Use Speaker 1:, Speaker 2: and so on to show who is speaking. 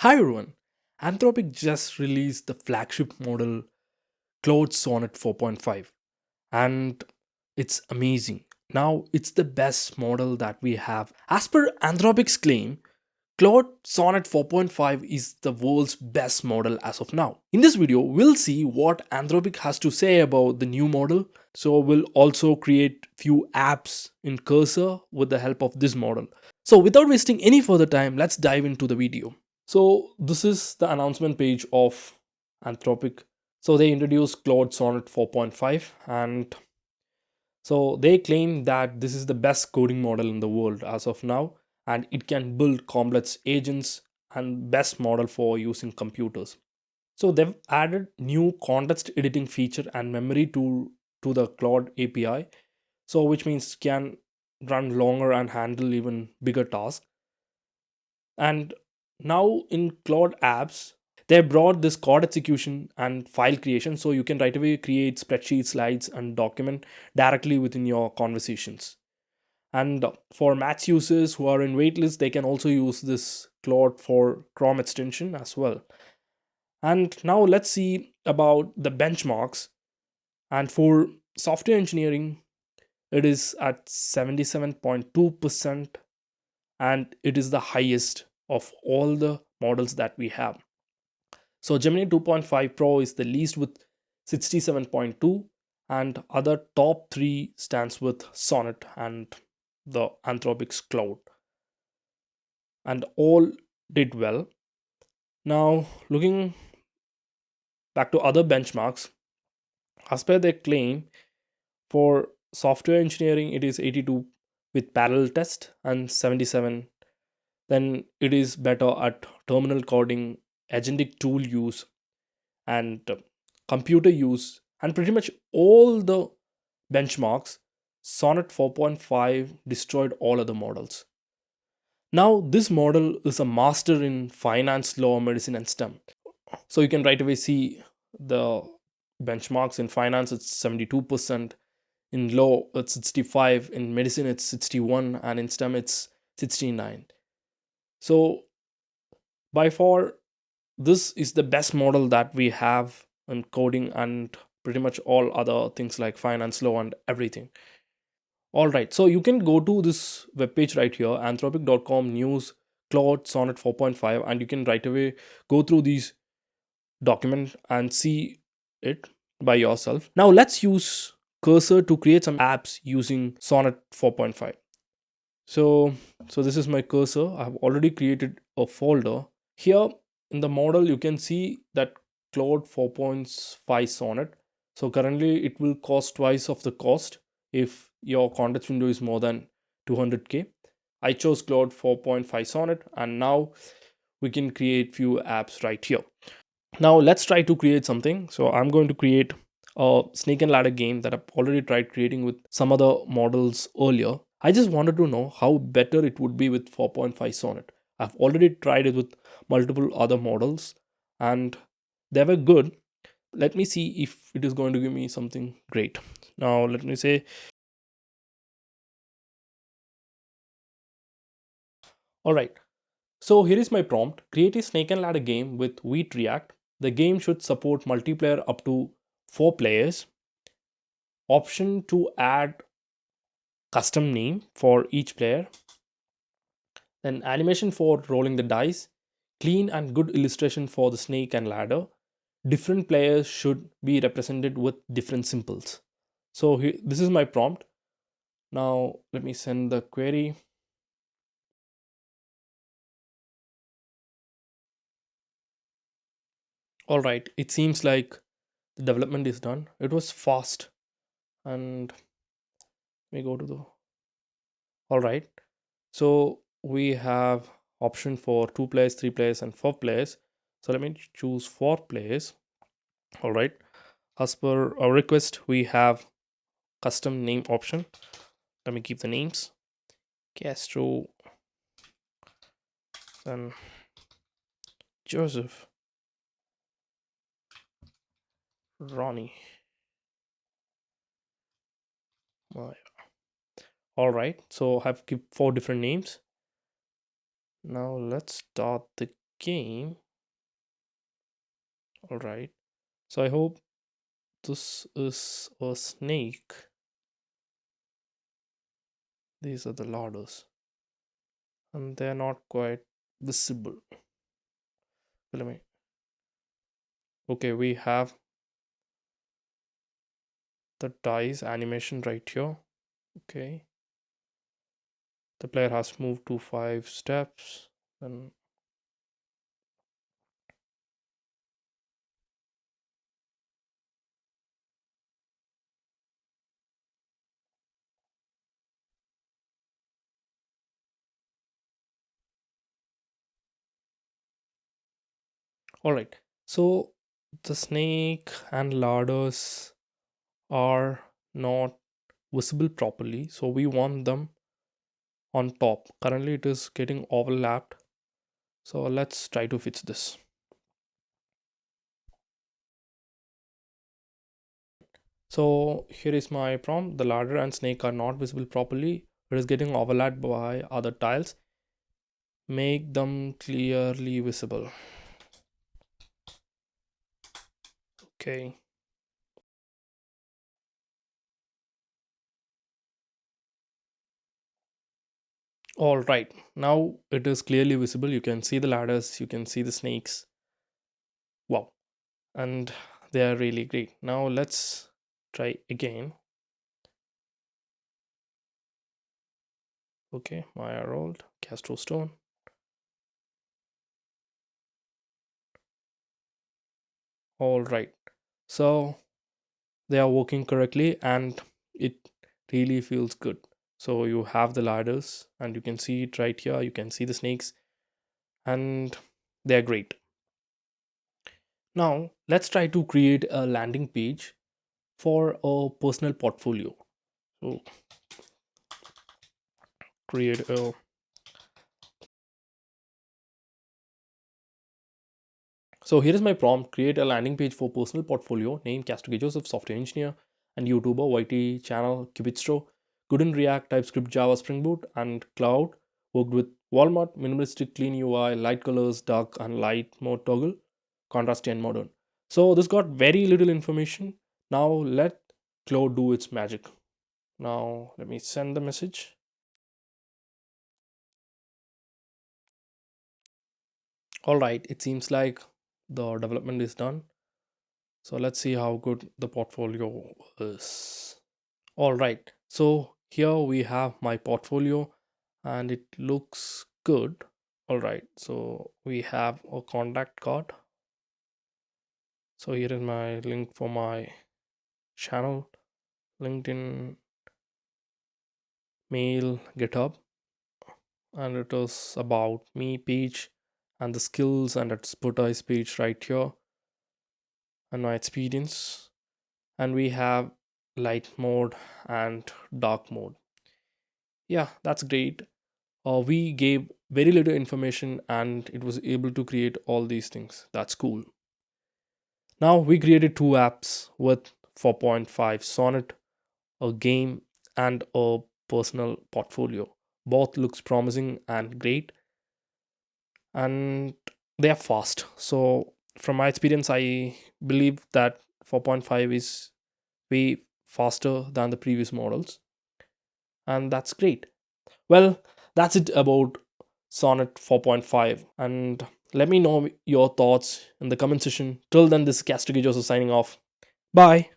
Speaker 1: Hi everyone. Anthropic just released the flagship model Claude Sonnet 4.5 and it's amazing. Now it's the best model that we have. As per Anthropic's claim, Claude Sonnet 4.5 is the world's best model as of now. In this video, we'll see what Anthropic has to say about the new model. So we'll also create few apps in Cursor with the help of this model. So without wasting any further time, let's dive into the video. So this is the announcement page of Anthropic. So they introduced Claude Sonnet 4.5 and so they claim that this is the best coding model in the world as of now and it can build complex agents and best model for using computers. So they've added new context editing feature and memory to the Claude API. So which means can run longer and handle even bigger tasks. And now in Claude apps, they brought this code execution and file creation so you can right away create spreadsheet slides and document directly within your conversations. And for Macs users who are in waitlist, they can also use this Claude for Chrome extension as well. And now let's see about the benchmarks. And for software engineering, it is at 77.2% and it is the highest of all the models that we have. So Gemini 2.5 Pro is the least with 67.2 and other top 3 stands with Sonnet and the Anthropic's Cloud and all did well. Now looking back to other benchmarks, as per their claim, for software engineering it is 82 with parallel test and 77, then it is better at terminal coding, agentic tool use and computer use and pretty much all the benchmarks. Sonnet 4.5 destroyed all other models. Now this model is a master in finance, law, medicine and STEM. So you can right away see the benchmarks. In finance it's 72%, in law it's 65, in medicine it's 61 and in STEM it's 69. So by far this is the best model that we have in coding and pretty much all other things like finance, law and everything. All right, so you can go to this webpage right here, anthropic.com news Claude Sonnet 4.5, and you can right away go through these document and see it by yourself. Now let's use Cursor to create some apps using Sonnet 4.5. So this is my Cursor. I have already created a folder. Here in the model you can see that Claude 4.5 Sonnet. So currently it will cost twice of the cost if your context window is more than 200k. I chose Claude 4.5 Sonnet and now we can create few apps right here. Now let's try to create something. So I'm going to create a snake and ladder game that I've already tried creating with some other models earlier. I just wanted to know how better it would be with 4.5 Sonnet. I've already tried it with multiple other models and they were good. Let me see if it is going to give me something great. Now let me say, all right. So here is my prompt. Create a snake and ladder game with Wheat React. The game should support multiplayer up to 4 players. Option to add custom name for each player, then animation for rolling the dice, clean and good illustration for the snake and ladder. Different players should be represented with different symbols. So this is my prompt. Now let me send the query. All right, it seems like the development is done. It was fast. And we go to the, all right, so we have option for 2 players, 3 players and 4 players. So let me choose 4 players. All right, as per our request we have custom name option. Let me keep the names Castro and Joseph, Ronnie, Maya. All right, so I have keep 4 different names. Now let's start the game. All right. So I hope this is a snake. These are the ladders, and they're not quite visible. Let me. Okay, we have the dice animation right here. Okay, the player has moved to 5 steps. And all right, so the snake and ladders are not visible properly, so we want them on top. Currently, it is getting overlapped. So let's try to fix this. So here is my prompt. The ladder and snake are not visible properly. It is getting overlapped by other tiles. Make them clearly visible. Okay. All right. Now it is clearly visible. You can see the ladders. You can see the snakes. Wow. And they are really great. Now let's try again. Okay. Maya rolled. Castro stone. All right. So they are working correctly and it really feels good. So you have the ladders and you can see it right here. You can see the snakes and they're great. Now let's try to create a landing page for a personal portfolio. So create a so here is my prompt: create a landing page for personal portfolio. Name Castigo Joseph, software engineer and YouTuber, YT channel, Cubitstro, good in React, TypeScript, Java, Spring Boot, and Cloud. Worked with Walmart, minimalistic, clean UI, light colors, dark and light mode toggle, contrast and modern. So this got very little information. Now let Cloud do its magic. Now let me send the message. All right, it seems like the development is done. So let's see how good the portfolio is. All right. So here we have my portfolio and it looks good. All right. So we have a contact card. So here is my link for my channel, LinkedIn, mail, GitHub, and it is about me page and the skills and expertise page right here and my experience. And we have light mode and dark mode. Yeah, that's great. We gave very little information and it was able to create all these things. That's cool. Now we created two apps with 4.5 Sonnet, a game, and a personal portfolio. Both looks promising and great, and they are fast. So from my experience, I believe that 4.5 is way faster than the previous models, and that's great. Well, that's it about Sonnet 4.5. And let me know your thoughts in the comment section. Till then, this is Castigo Joseph signing off. Bye.